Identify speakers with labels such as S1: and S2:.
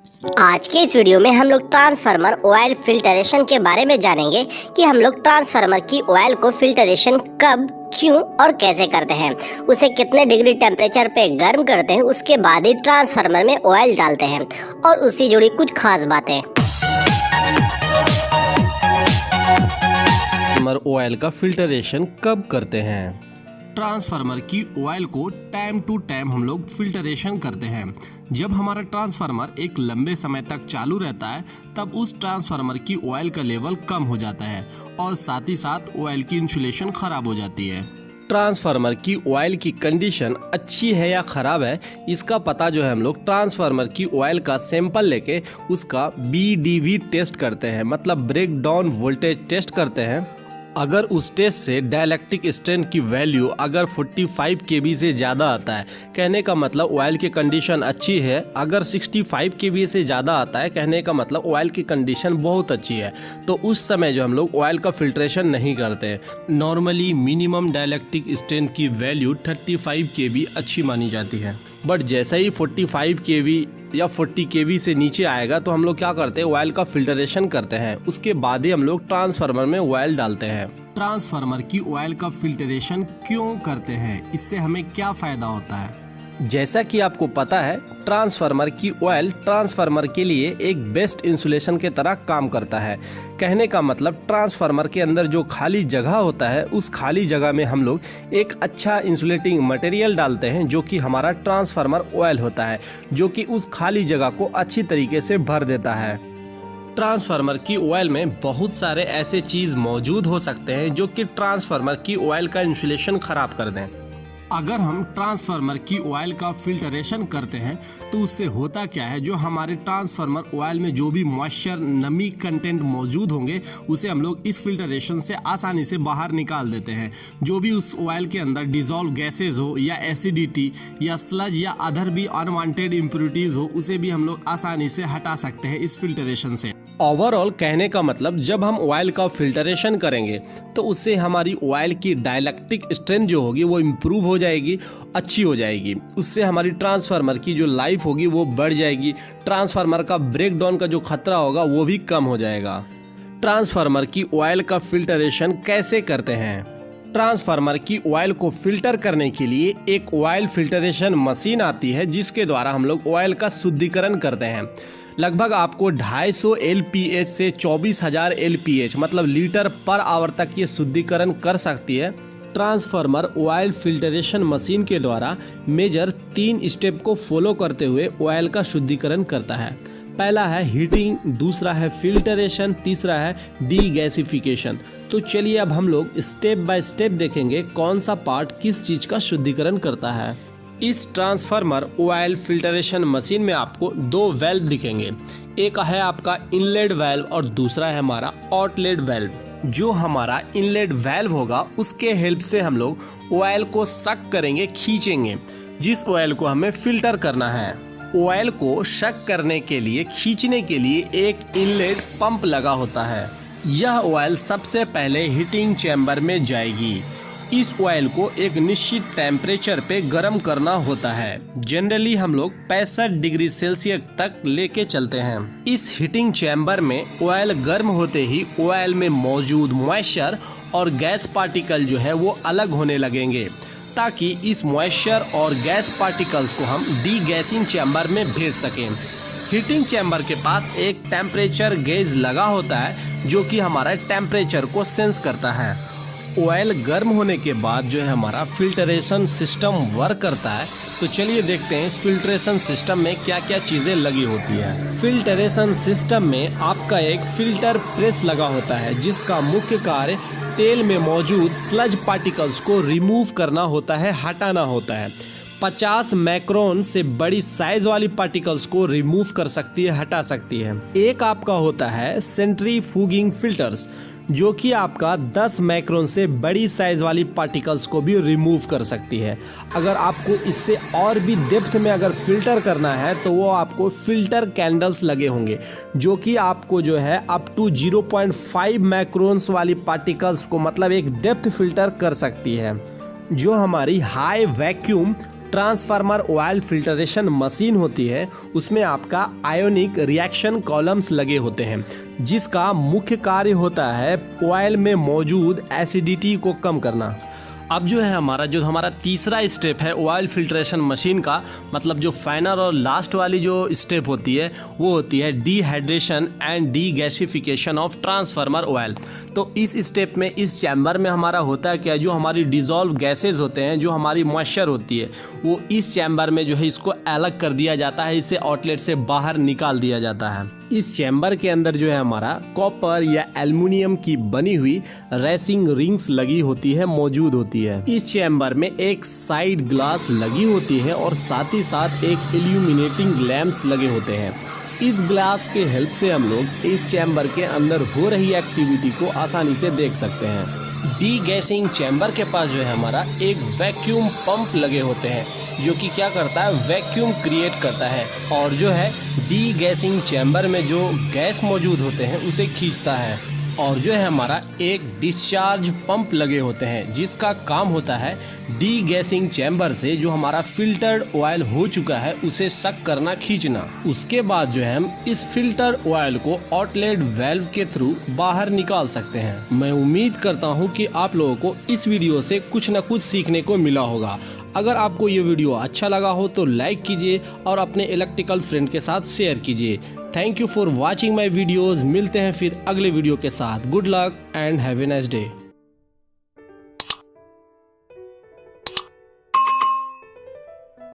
S1: आज के इस वीडियो में हम लोग ट्रांसफार्मर ऑयल फिल्टरेशन के बारे में जानेंगे कि हम लोग ट्रांसफार्मर की ऑयल को फिल्टरेशन कब, क्यों और कैसे करते हैं, उसे कितने डिग्री टेम्परेचर पे गर्म करते हैं, उसके बाद ही ट्रांसफार्मर में ऑयल डालते हैं और उससे जुड़ी कुछ खास बातें।
S2: ट्रांसफार्मर ऑयल का फिल्टरेशन कब करते हैं?
S3: ट्रांसफार्मर की ऑयल को टाइम टू टाइम हम लोग फिल्टरेशन करते हैं। जब हमारा ट्रांसफार्मर एक लंबे समय तक चालू रहता है तब उस ट्रांसफार्मर की ऑयल का लेवल कम हो जाता है और साथ ही साथ ऑयल की इंसुलेशन खराब हो जाती है।
S2: ट्रांसफार्मर की ऑयल की कंडीशन अच्छी है या खराब है, इसका पता जो है हम लोग ट्रांसफार्मर की ऑयल का सैंपल लेके उसका BDV टेस्ट करते हैं, मतलब ब्रेक डाउन वोल्टेज टेस्ट करते हैं। अगर उस टेस्ट से डाइलेक्ट्रिक स्ट्रेंथ की वैल्यू अगर 45 kV से ज़्यादा आता है, कहने का मतलब ऑयल की कंडीशन अच्छी है। अगर 65 kV से ज़्यादा आता है, कहने का मतलब ऑयल की कंडीशन बहुत अच्छी है। तो उस समय जो हम लोग ऑयल का फिल्ट्रेशन नहीं करते हैं। नॉर्मली मिनिमम डाइलेक्ट्रिक स्ट्रेंथ की वैल्यू 35 kV अच्छी मानी जाती है, बट जैसे ही 45 kV या 40 kV से नीचे आएगा तो हम लोग क्या करते हैं, ऑयल का फिल्टरेशन करते हैं। उसके बाद ही हम लोग ट्रांसफार्मर में ऑयल डालते हैं।
S3: ट्रांसफार्मर की ऑयल का फिल्टरेशन क्यों करते हैं, इससे हमें क्या फायदा होता है?
S2: जैसा कि आपको पता है, ट्रांसफार्मर की ऑयल ट्रांसफार्मर के लिए एक बेस्ट इंसुलेशन के तरह काम करता है। कहने का मतलब ट्रांसफार्मर के अंदर जो खाली जगह होता है, उस खाली जगह में हम लोग एक अच्छा इंसुलेटिंग मटेरियल डालते हैं जो कि हमारा ट्रांसफार्मर ऑयल होता है, जो कि उस खाली जगह को अच्छी तरीके से भर देता है। ट्रांसफार्मर की ऑयल में बहुत सारे ऐसे चीज़ मौजूद हो सकते हैं जो कि ट्रांसफार्मर की ऑयल का इंसुलेशन खराब कर दें।
S3: अगर हम ट्रांसफार्मर की ऑयल का फिल्टरेशन करते हैं तो उससे होता क्या है, जो हमारे ट्रांसफार्मर ऑयल में जो भी मॉइस्चर, नमी कंटेंट मौजूद होंगे उसे हम लोग इस फिल्टरेशन से आसानी से बाहर निकाल देते हैं। जो भी उस ऑयल के अंदर डिजॉल्व गैसेज हो या एसिडिटी या स्लज या अदर भी अनवांटेड इम्प्योरिटीज हो, उसे भी हम लोग आसानी से हटा सकते हैं इस फिल्टरेशन से।
S2: ओवरऑल कहने का मतलब जब हम ऑयल का फिल्टरेशन करेंगे तो उससे हमारी ऑयल की डाइलेक्ट्रिक स्ट्रेंथ जो होगी वो इम्प्रूव हो जाएगी, अच्छी हो जाएगी। उससे हमारी ट्रांसफार्मर की जो लाइफ होगी वो बढ़ जाएगी। ट्रांसफार्मर का ब्रेकडाउन का जो खतरा होगा वो भी कम हो जाएगा। ट्रांसफार्मर की ऑयल का फिल्टरेशन कैसे करते हैं? ट्रांसफार्मर की ऑयल को फिल्टर करने के लिए एक ऑयल फिल्टरेशन मशीन आती है जिसके द्वारा हम लोग ऑयल का शुद्धिकरण करते हैं। लगभग आपको 250 LPH से 24,000 LPH मतलब लीटर पर आवर तक ये शुद्धिकरण कर सकती है। ट्रांसफार्मर ऑयल फिल्टरेशन मशीन के द्वारा मेजर 3 स्टेप को फॉलो करते हुए ऑयल का शुद्धिकरण करता है। पहला है हीटिंग, दूसरा है फिल्टरेशन, तीसरा है डीगैसिफिकेशन। तो चलिए अब हम लोग स्टेप बाय स्टेप देखेंगे कौन सा पार्ट किस चीज का शुद्धिकरण करता है। इस ट्रांसफार्मर ऑयल फिल्टरेशन मशीन में आपको 2 वाल्व दिखेंगे। एक है आपका इनलेट वाल्व और दूसरा है हमारा आउटलेट वाल्व। जो हमारा इनलेट वाल्व होगा उसके हेल्प से हम लोग ऑयल को सक करेंगे, खींचेंगे, जिस ऑयल को हमें फिल्टर करना है। ऑयल को शक करने के लिए, खींचने के लिए एक इनलेट पंप लगा होता है। यह ऑयल सबसे पहले हीटिंग चैम्बर में जाएगी। इस ऑयल को एक निश्चित टेम्परेचर पे गर्म करना होता है। जनरली हम लोग 65 डिग्री सेल्सियस तक लेके चलते हैं। इस हीटिंग चैम्बर में ऑयल गर्म होते ही ऑयल में मौजूद मॉइस्चर और गैस पार्टिकल जो है वो अलग होने लगेंगे, ताकि इस मॉइस्चर और गैस पार्टिकल्स को हम डीगैसिंग चैम्बर में भेज सकें। हीटिंग चैम्बर के पास एक टेम्परेचर गेज लगा होता है जो कि हमारा टेम्परेचर को सेंस करता है। ऑयल गर्म होने के बाद जो है हमारा फिल्टरेशन सिस्टम वर्क करता है। तो चलिए देखते हैं इस फिल्टरेशन सिस्टम में क्या क्या चीज़ें लगी होती है। फिल्टरेशन सिस्टम में आपका एक फिल्टर प्रेस लगा होता है जिसका मुख्य कार्य तेल में मौजूद स्लज पार्टिकल्स को रिमूव करना होता है, हटाना होता है। 50 माइक्रोन से बड़ी साइज वाली पार्टिकल्स को रिमूव कर सकती है, हटा सकती है। एक आपका होता है सेंट्रीफ्यूगिंग फिल्टर्स, जो कि आपका 10 माइक्रोन से बड़ी साइज वाली पार्टिकल्स को भी रिमूव कर सकती है। अगर आपको इससे और भी डेप्थ में अगर फिल्टर करना है तो वो आपको फिल्टर कैंडल्स लगे होंगे, जो कि आपको जो है अप टू 0.5 माइक्रोन्स वाली पार्टिकल्स को मतलब एक डेप्थ फिल्टर कर सकती है। जो हमारी high vacuum transformer oil filtration machine होती है उसमें आपका आयोनिक रिएक्शन कॉलम्स लगे होते हैं, जिसका मुख्य कार्य होता है ऑयल में मौजूद एसिडिटी को कम करना।
S3: अब जो है हमारा तीसरा स्टेप है ऑयल फिल्ट्रेशन मशीन का, मतलब जो फाइनल और लास्ट वाली जो स्टेप होती है वो होती है dehydration and degasification of transformer oil. तो इस स्टेप में इस चैम्बर में हमारा होता है क्या, जो हमारी डिजॉल्व गैसेज होते हैं, जो हमारी मॉइस्चर होती है, वो इस चैम्बर में जो है इसको अलग कर दिया जाता है, इसे आउटलेट से बाहर निकाल दिया जाता है।
S2: इस चैम्बर के अंदर जो है हमारा कॉपर या एल्युमिनियम की बनी हुई रेसिंग रिंग्स लगी होती है, मौजूद होती है। इस चैम्बर में एक साइड ग्लास लगी होती है और साथ ही साथ एक इल्यूमिनेटिंग लैंप्स लगे होते हैं। इस ग्लास के हेल्प से हम लोग इस चैम्बर के अंदर हो रही एक्टिविटी को आसानी से देख सकते हैं। डी गैसिंग चैम्बर के पास जो है हमारा एक वैक्यूम पंप लगे होते हैं, जो कि क्या करता है, वैक्यूम क्रिएट करता है और जो है डी गैसिंग चैम्बर में जो गैस मौजूद होते हैं उसे खींचता है। और जो है हमारा एक डिस्चार्ज पंप लगे होते हैं, जिसका काम होता है डी गैसिंग चैम्बर से जो हमारा फिल्टर्ड ऑयल हो चुका है उसे सक करना, खींचना। उसके बाद जो है हम इस फिल्टर्ड ऑयल को आउटलेट वाल्व के थ्रू बाहर निकाल सकते हैं। मैं उम्मीद करता हूं कि आप लोगों को इस वीडियो से कुछ न कुछ सीखने को मिला होगा। अगर आपको ये वीडियो अच्छा लगा हो तो लाइक कीजिए और अपने इलेक्ट्रिकल फ्रेंड के साथ शेयर कीजिए। Thank you for watching my videos. मिलते हैं फिर अगले वीडियो के साथ। Good luck and have a nice day.